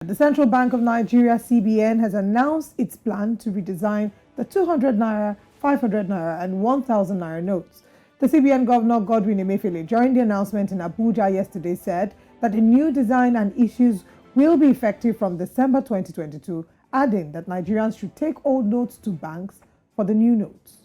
The Central Bank of Nigeria, CBN, has announced its plan to redesign the 200 Naira, 500 Naira and 1000 Naira notes. The CBN Governor, Godwin Emefiele, during the announcement in Abuja yesterday, said that the new design and issues will be effective from December 2022, adding that Nigerians should take old notes to banks for the new notes.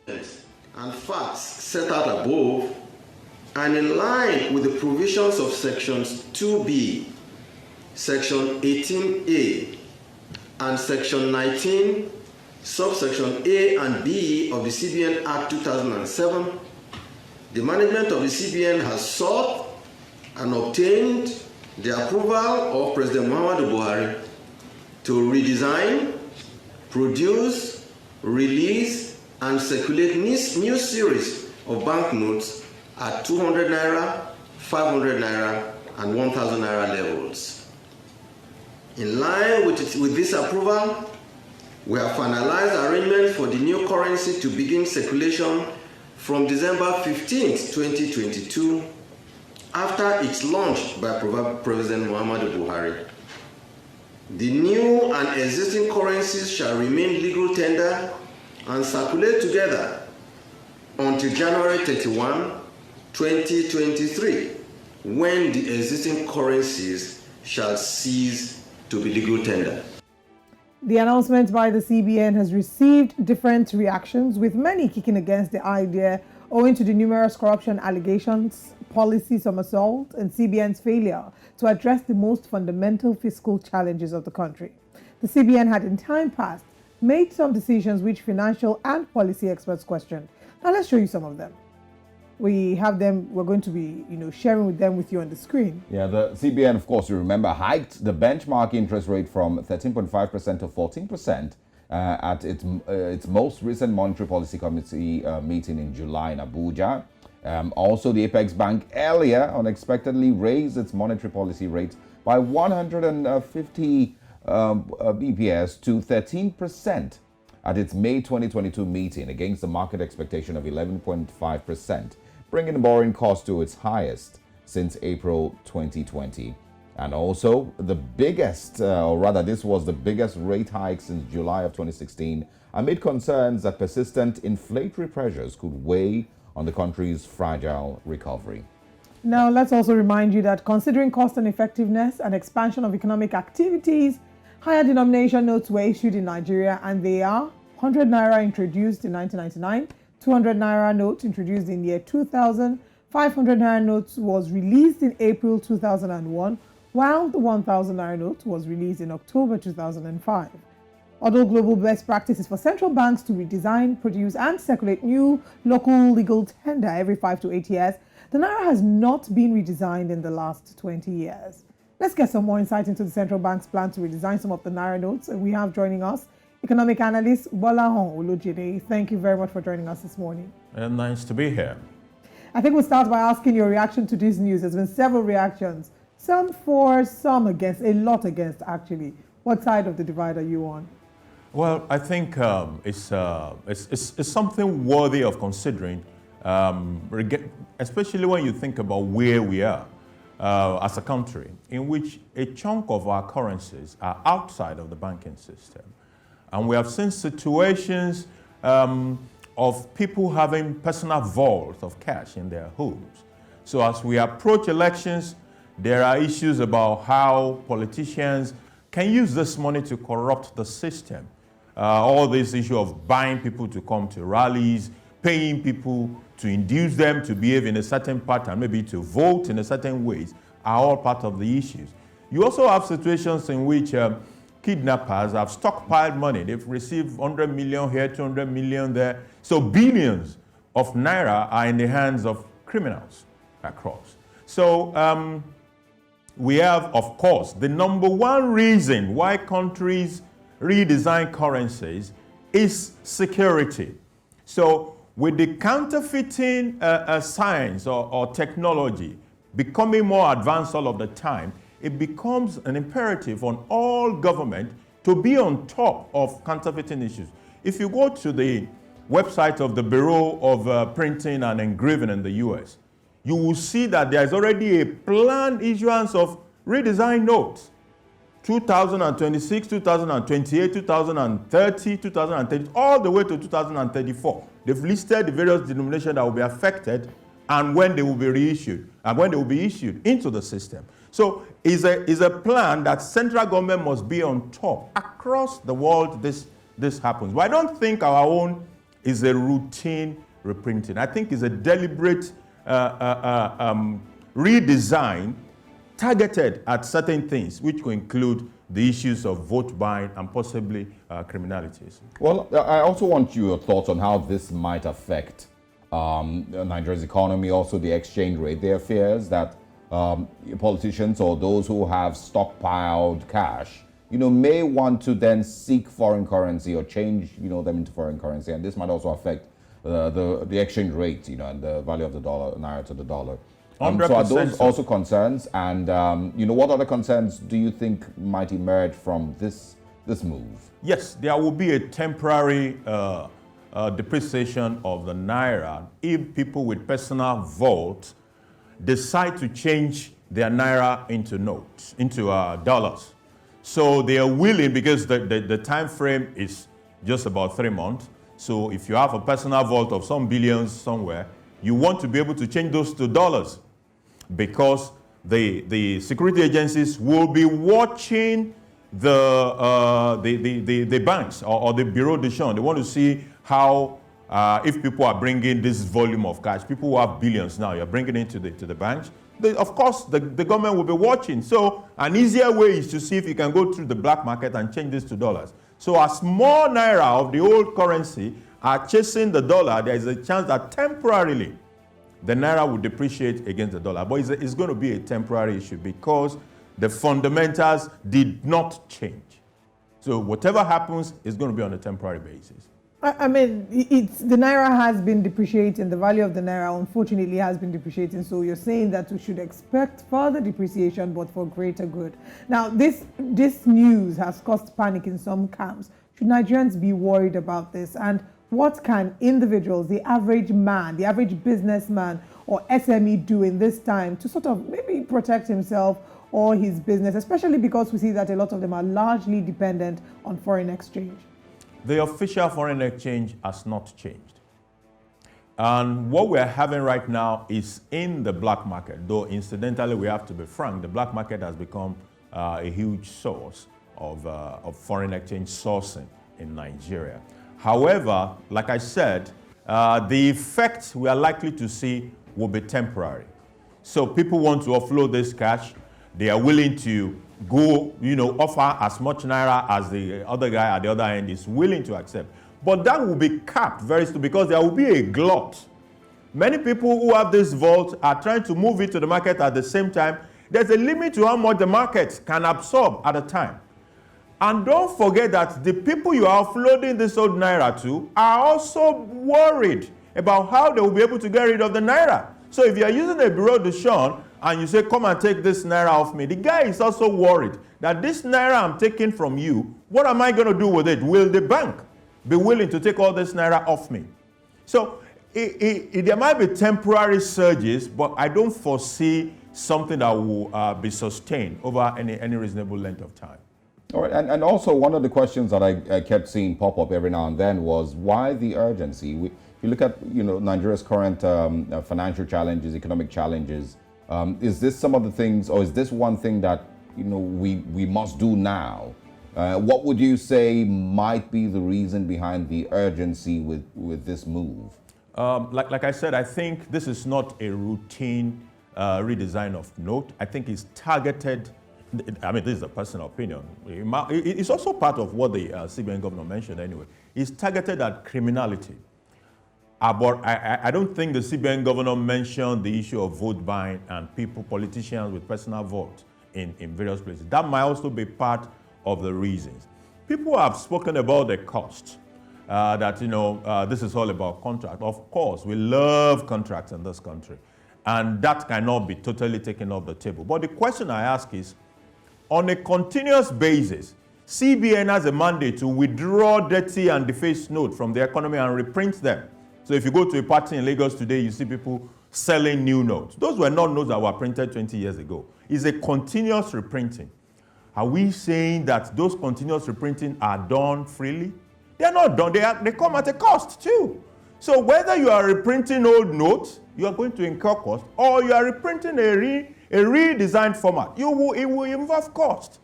And facts set out above and in line with the provisions of sections 2B, section 18A, and section 19, subsection A and B of the CBN Act 2007, the management of the CBN has sought and obtained the approval of President Muhammadu Buhari to redesign, produce, release, and circulate new series of banknotes at 200 Naira, 500 Naira, and 1000 Naira levels. In line with this approval, we have finalized arrangements for the new currency to begin circulation from December 15, 2022, after its launch by President Muhammadu Buhari. The new and existing currencies shall remain legal tender and circulate together until January 31, 2023, when the existing currencies shall cease to be legal tender. The announcement by the CBN has received different reactions, with many kicking against the idea owing to the numerous corruption allegations, policy somersault, and CBN's failure to address the most fundamental fiscal challenges of the country. The CBN had in time past made some decisions which financial and policy experts questioned. Now let's show you some of them. We have them, we're going to be, sharing with them with you on the screen. Yeah, the CBN, of course, you remember, hiked the benchmark interest rate from 13.5% to 14% at its most recent Monetary Policy Committee meeting in July in Abuja. Also, the Apex Bank earlier unexpectedly raised its monetary policy rate by 150 BPS to 13% at its May 2022 meeting against the market expectation of 11.5%. bringing the borrowing cost to its highest since April 2020. And also the biggest, or rather this was the biggest rate hike since July of 2016, amid concerns that persistent inflationary pressures could weigh on the country's fragile recovery. Now, let's also remind you that considering cost and effectiveness and expansion of economic activities, higher denomination notes were issued in Nigeria, and they are 100 Naira introduced in 1999, 200 Naira note introduced in the year 2000, 500 Naira notes was released in April 2001, while the 1000 Naira note was released in October 2005. Although global best practice is for central banks to redesign, produce, and circulate new local legal tender every 5 to 8 years, the Naira has not been redesigned in the last 20 years. Let's get some more insight into the central bank's plan to redesign some of the Naira notes. We have joining us economic analyst Bolahon Olojide. Thank you very much for joining us this morning. And nice to be here. I think we'll start by asking your reaction to this news. There's been several reactions, some for, some against, a lot against actually. What side of the divide are you on? Well, I think it's something worthy of considering, especially when you think about where we are as a country, in which a chunk of our currencies are outside of the banking system. And we have seen situations of people having personal vaults of cash in their homes. So as we approach elections, there are issues about how politicians can use this money to corrupt the system. All this issue of buying people to come to rallies, paying people to induce them to behave in a certain pattern, maybe to vote in a certain ways, are all part of the issues. You also have situations in which kidnappers have stockpiled money. They've received 100 million here, 200 million there. So billions of naira are in the hands of criminals across. So we have, of course, the number one reason why countries redesign currencies is security. So with the counterfeiting science or technology becoming more advanced all of the time, it becomes an imperative on all government to be on top of counterfeiting issues. If you go to the website of the Bureau of Printing and Engraving in the US, you will see that there is already a planned issuance of redesign notes. 2026, 2028, 2030, 2030, all the way to 2034. They've listed the various denominations that will be affected and when they will be reissued and when they will be issued into the system. So is a plan that central government must be on top. Across the world, this happens. But I don't think our own is a routine reprinting. I think it's a deliberate redesign targeted at certain things, which will include the issues of vote buying and possibly criminalities. Well, I also want your thoughts on how this might affect Nigeria's economy, also the exchange rate. There are fears that politicians or those who have stockpiled cash, may want to then seek foreign currency or change, them into foreign currency, and this might also affect the exchange rate, and the value of the dollar, Naira to the dollar. So are those also concerns? And what other concerns do you think might emerge from this move? Yes, there will be a temporary depreciation of the Naira if people with personal vault decide to change their Naira into notes, into dollars. So they are willing, because the time frame is just about 3 months. So if you have a personal vault of some billions somewhere, you want to be able to change those to dollars, because the security agencies will be watching the banks or the bureau de change. They want to see how, if people are bringing this volume of cash, people who have billions now, you're bringing it to the banks. Of course, the government will be watching. So an easier way is to see if you can go through the black market and change this to dollars. So as more Naira of the old currency are chasing the dollar, there is a chance that temporarily the Naira will depreciate against the dollar. But it's going to be a temporary issue because the fundamentals did not change. So whatever happens is going to be on a temporary basis. I mean, the Naira has been depreciating. The value of the Naira, unfortunately, has been depreciating. So you're saying that we should expect further depreciation, but for greater good. Now, this news has caused panic in some camps. Should Nigerians be worried about this? And what can individuals, the average man, the average businessman or SME do in this time to sort of maybe protect himself or his business, especially because we see that a lot of them are largely dependent on foreign exchange? The official foreign exchange has not changed. And what we're having right now is in the black market, though incidentally we have to be frank, the black market has become a huge source of foreign exchange sourcing in Nigeria. However, like I said, the effect we are likely to see will be temporary. So people want to offload this cash. They are willing to go, offer as much Naira as the other guy at the other end is willing to accept. But that will be capped very soon because there will be a glut. Many people who have this vault are trying to move it to the market at the same time. There's a limit to how much the market can absorb at a time. And don't forget that the people you are offloading this old Naira to are also worried about how they will be able to get rid of the Naira. So if you are using a bureau de change and you say, come and take this Naira off me, the guy is also worried that this Naira I'm taking from you, what am I going to do with it? Will the bank be willing to take all this Naira off me? So there might be temporary surges, but I don't foresee something that will be sustained over any reasonable length of time. All right, and also one of the questions that I kept seeing pop up every now and then was why the urgency? If you look at Nigeria's current financial challenges, economic challenges, is this some of the things, or is this one thing that we must do now? What would you say might be the reason behind the urgency with this move? Like I said, I think this is not a routine redesign of note. I think it's targeted. I mean, this is a personal opinion. It's also part of what the CBN Governor mentioned anyway. It's targeted at criminality. But I don't think the CBN Governor mentioned the issue of vote buying and politicians with personal vote in various places. That might also be part of the reasons. People have spoken about the cost, that this is all about contract. Of course, we love contracts in this country, and that cannot be totally taken off the table. But the question I ask is, on a continuous basis, CBN has a mandate to withdraw dirty and defaced notes from the economy and reprint them. So if you go to a party in Lagos today, you see people selling new notes. Those were not notes that were printed 20 years ago. It's a continuous reprinting. Are we saying that those continuous reprinting are done freely? They're not done. They come at a cost too. So whether you are reprinting old notes, you are going to incur cost, or you are reprinting a redesigned format, it will involve cost.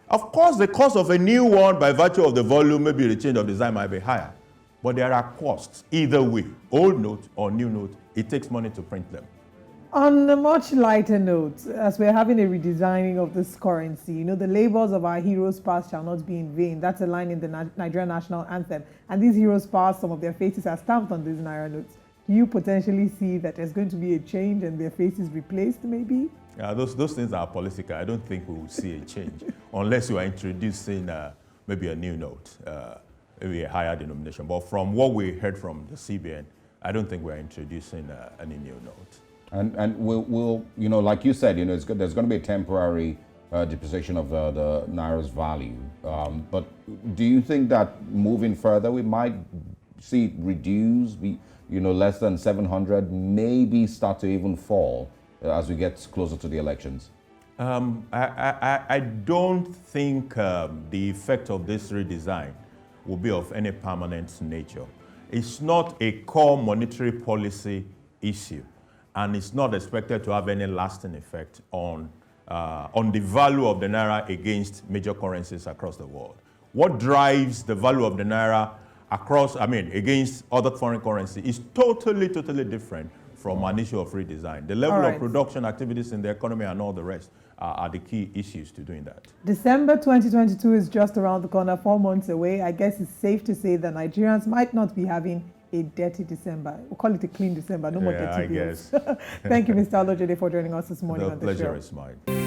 Of course, the cost of a new one by virtue of the volume, maybe the change of design might be higher. But there are costs either way, old note or new note. It takes money to print them. On a much lighter note, as we're having a redesigning of this currency, the labors of our heroes past shall not be in vain. That's a line in the Nigerian national anthem. And these heroes past, some of their faces are stamped on these Naira notes. Do you potentially see that there's going to be a change and their faces replaced, maybe? Those things are political. I don't think we will see a change unless you are introducing maybe a new note, maybe a higher denomination. But from what we heard from the CBN, I don't think we're introducing any new note. And we'll like you said, there's going to be a temporary depreciation of the Naira's value. But do you think that moving further, we might see it reduce, less than 700, maybe start to even fall as we get closer to the elections? I don't think the effect of this redesign will be of any permanent nature. It's not a core monetary policy issue, and it's not expected to have any lasting effect on the value of the Naira against major currencies across the world. What drives the value of the Naira against other foreign currency is totally different from an issue of redesign. The level of production activities in the economy and all the rest are the key issues to doing that. December 2022 is just around the corner, 4 months away. I guess it's safe to say that Nigerians might not be having a dirty December. We'll call it a clean December, no more dirty bills. I guess. Thank you, Mr. Olojede, for joining us this morning The on the show. pleasure is mine.